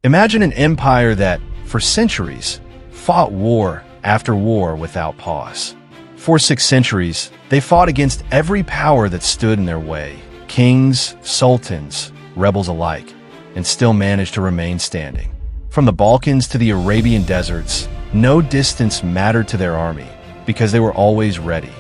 Imagine an empire that, for centuries, fought war after war without pause. For 6 centuries, they fought against every power that stood in their way, kings, sultans, rebels alike, and still managed to remain standing. From the Balkans to the Arabian deserts, no distance mattered to their army because they were always ready.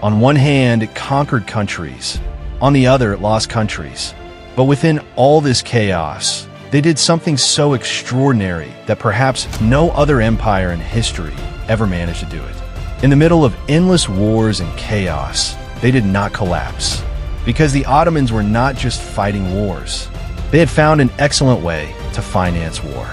On one hand, it conquered countries. On the other, it lost countries. But within all this chaos, they did something so extraordinary that perhaps no other empire in history ever managed to do it. In the middle of endless wars and chaos, they did not collapse. Because the Ottomans were not just fighting wars. They had found an excellent way to finance war.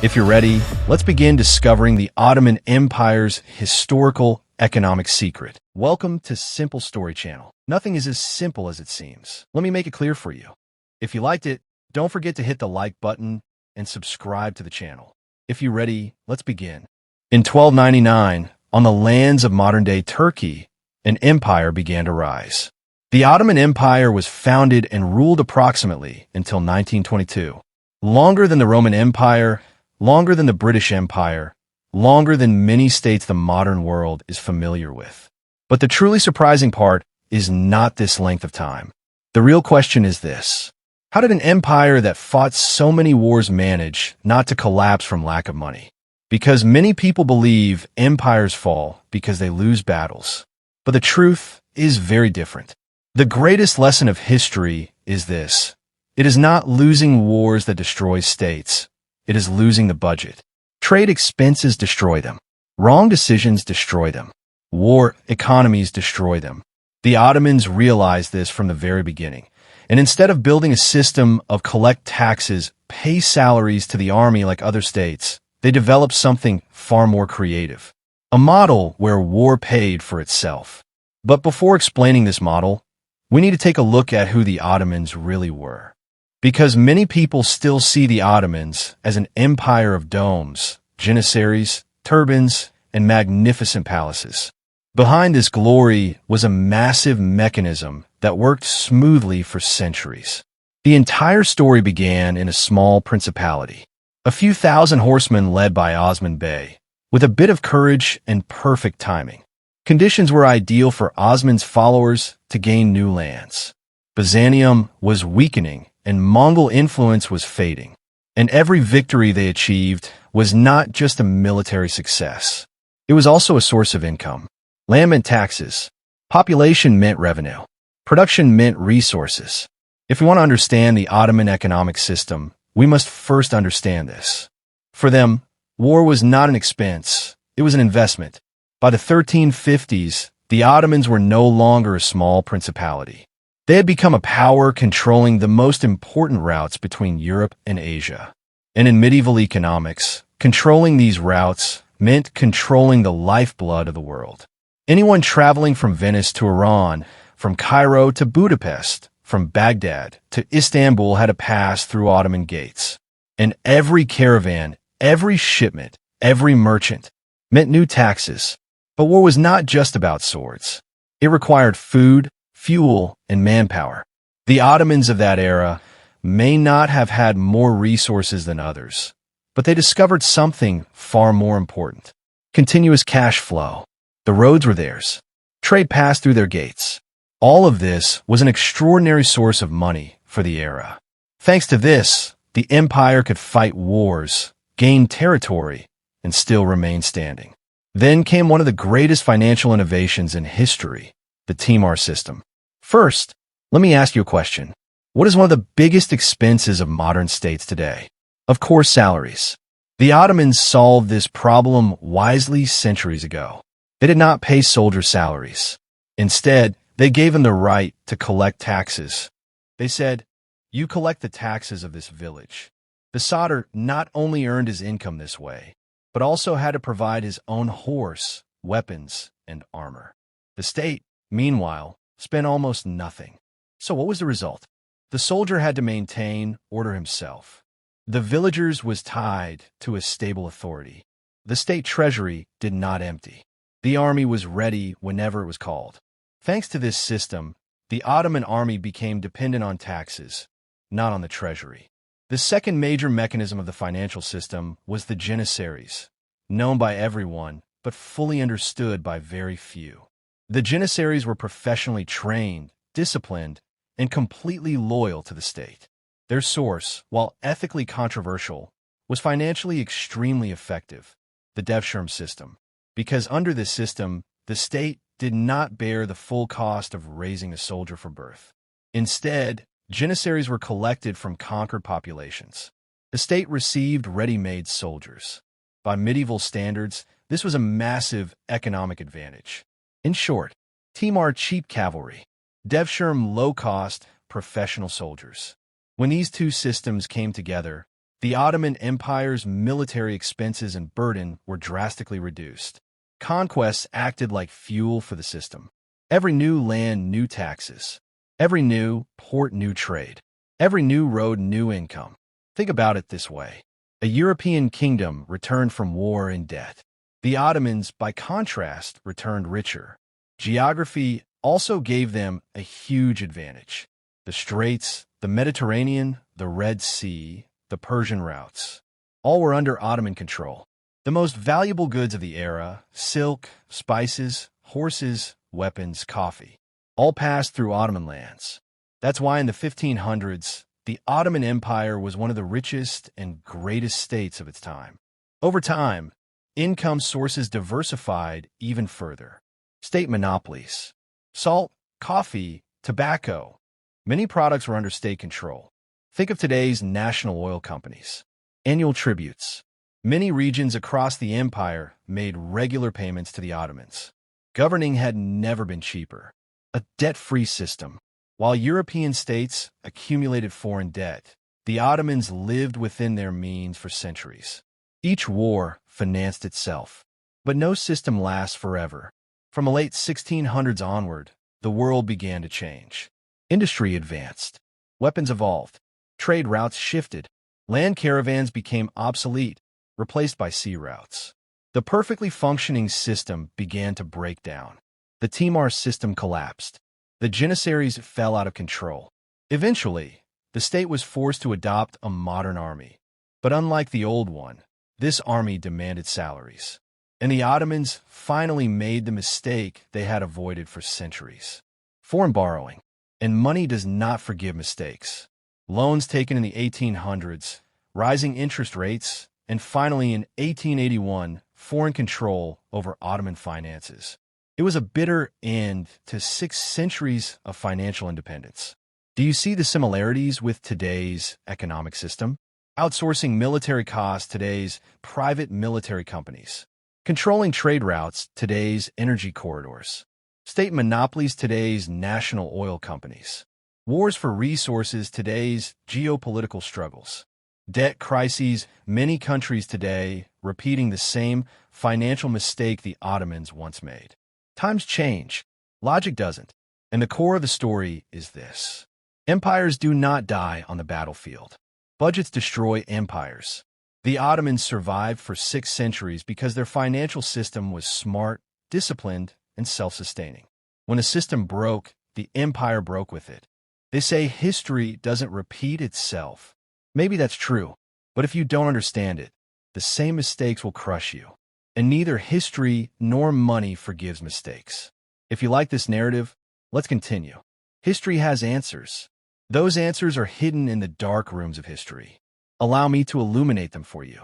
If you're ready, let's begin discovering the Ottoman Empire's historical economic secret. Welcome to Simple Story Channel. Nothing is as simple as it seems. Let me make it clear for you. If you liked it, don't forget to hit the like button and subscribe to the channel. If you're ready, let's begin. In 1299, on the lands of modern-day Turkey, an empire began to rise. The Ottoman Empire was founded and ruled approximately until 1922. Longer than the Roman Empire, longer than the British Empire, longer than many states the modern world is familiar with. But the truly surprising part is not this length of time. The real question is this. How did an empire that fought so many wars manage not to collapse from lack of money? Because many people believe empires fall because they lose battles. But the truth is very different. The greatest lesson of history is this. It is not losing wars that destroys states. It is losing the budget. Trade expenses destroy them. Wrong decisions destroy them. War economies destroy them. The Ottomans realized this from the very beginning. And instead of building a system of collect taxes, pay salaries to the army like other states, they developed something far more creative. A model where war paid for itself. But before explaining this model, we need to take a look at who the Ottomans really were. Because many people still see the Ottomans as an empire of domes, Janissaries, turbans, and magnificent palaces. Behind this glory was a massive mechanism that worked smoothly for centuries. The entire story began in a small principality. A few thousand horsemen led by Osman Bey, with a bit of courage and perfect timing. Conditions were ideal for Osman's followers to gain new lands. Byzantium was weakening and Mongol influence was fading. And every victory they achieved was not just a military success. It was also a source of income. Land meant taxes. Population meant revenue. Production meant resources. If we want to understand the Ottoman economic system, we must first understand this. For them, war was not an expense. It was an investment. By the 1350s, the Ottomans were no longer a small principality. They had become a power controlling the most important routes between Europe and Asia. And in medieval economics, controlling these routes meant controlling the lifeblood of the world. Anyone traveling from Venice to Iran, from Cairo to Budapest, from Baghdad to Istanbul had to pass through Ottoman gates. And every caravan, every shipment, every merchant meant new taxes. But war was not just about swords. It required food, fuel, and manpower. The Ottomans of that era may not have had more resources than others, but they discovered something far more important. Continuous cash flow. The roads were theirs. Trade passed through their gates. All of this was an extraordinary source of money for the era. Thanks to this, the empire could fight wars, gain territory, and still remain standing. Then came one of the greatest financial innovations in history, the Timar system. First, let me ask you a question. What is one of the biggest expenses of modern states today? Of course, salaries. The Ottomans solved this problem wisely centuries ago. They did not pay soldiers salaries. Instead, they gave them the right to collect taxes. They said, "You collect the taxes of this village." The Sadr not only earned his income this way, but also had to provide his own horse, weapons, and armor. The state, meanwhile, spent almost nothing. So what was the result? The soldier had to maintain order himself. The villagers was tied to a stable authority. The state treasury did not empty. The army was ready whenever it was called. Thanks to this system, the Ottoman army became dependent on taxes, not on the treasury. The second major mechanism of the financial system was the Janissaries, known by everyone, but fully understood by very few. The Janissaries were professionally trained, disciplined, and completely loyal to the state. Their source, while ethically controversial, was financially extremely effective, the Devshirme system, because under this system, the state did not bear the full cost of raising a soldier for birth. Instead, Janissaries were collected from conquered populations. The state received ready-made soldiers. By medieval standards, this was a massive economic advantage. In short, Timar cheap cavalry, Devshirme low-cost professional soldiers. When these two systems came together, the Ottoman Empire's military expenses and burden were drastically reduced. Conquests acted like fuel for the system. Every new land, new taxes. Every new port, new trade. Every new road, new income. Think about it this way. A European kingdom returned from war in debt. The Ottomans, by contrast, returned richer. Geography also gave them a huge advantage. The Straits, the Mediterranean, the Red Sea, the Persian routes, all were under Ottoman control. The most valuable goods of the era, silk, spices, horses, weapons, coffee, all passed through Ottoman lands. That's why in the 1500s, the Ottoman Empire was one of the richest and greatest states of its time. Over time, income sources diversified even further. State monopolies. Salt, coffee, tobacco. Many products were under state control. Think of today's national oil companies. Annual tributes. Many regions across the empire made regular payments to the Ottomans. Governing had never been cheaper. A debt-free system. While European states accumulated foreign debt, the Ottomans lived within their means for centuries. Each war financed itself. But no system lasts forever. From the late 1600s onward, the world began to change. Industry advanced. Weapons evolved. Trade routes shifted. Land caravans became obsolete, replaced by sea routes. The perfectly functioning system began to break down. The Timar system collapsed. The Janissaries fell out of control. Eventually, the state was forced to adopt a modern army. But unlike the old one, this army demanded salaries. And the Ottomans finally made the mistake they had avoided for centuries. Foreign borrowing. And money does not forgive mistakes. Loans taken in the 1800s, rising interest rates, and finally in 1881, foreign control over Ottoman finances. It was a bitter end to 6 centuries of financial independence. Do you see the similarities with today's economic system? Outsourcing military costs, today's private military companies. Controlling trade routes, today's energy corridors. State monopolies, today's national oil companies. Wars for resources, today's geopolitical struggles. Debt crises, many countries today repeating the same financial mistake the Ottomans once made. Times change. Logic doesn't. And the core of the story is this. Empires do not die on the battlefield. Budgets destroy empires. The Ottomans survived for 6 centuries because their financial system was smart, disciplined, and self-sustaining. When a system broke, the empire broke with it. They say history doesn't repeat itself. Maybe that's true, but if you don't understand it, the same mistakes will crush you. And neither history nor money forgives mistakes. If you like this narrative, let's continue. History has answers. Those answers are hidden in the dark rooms of history. Allow me to illuminate them for you.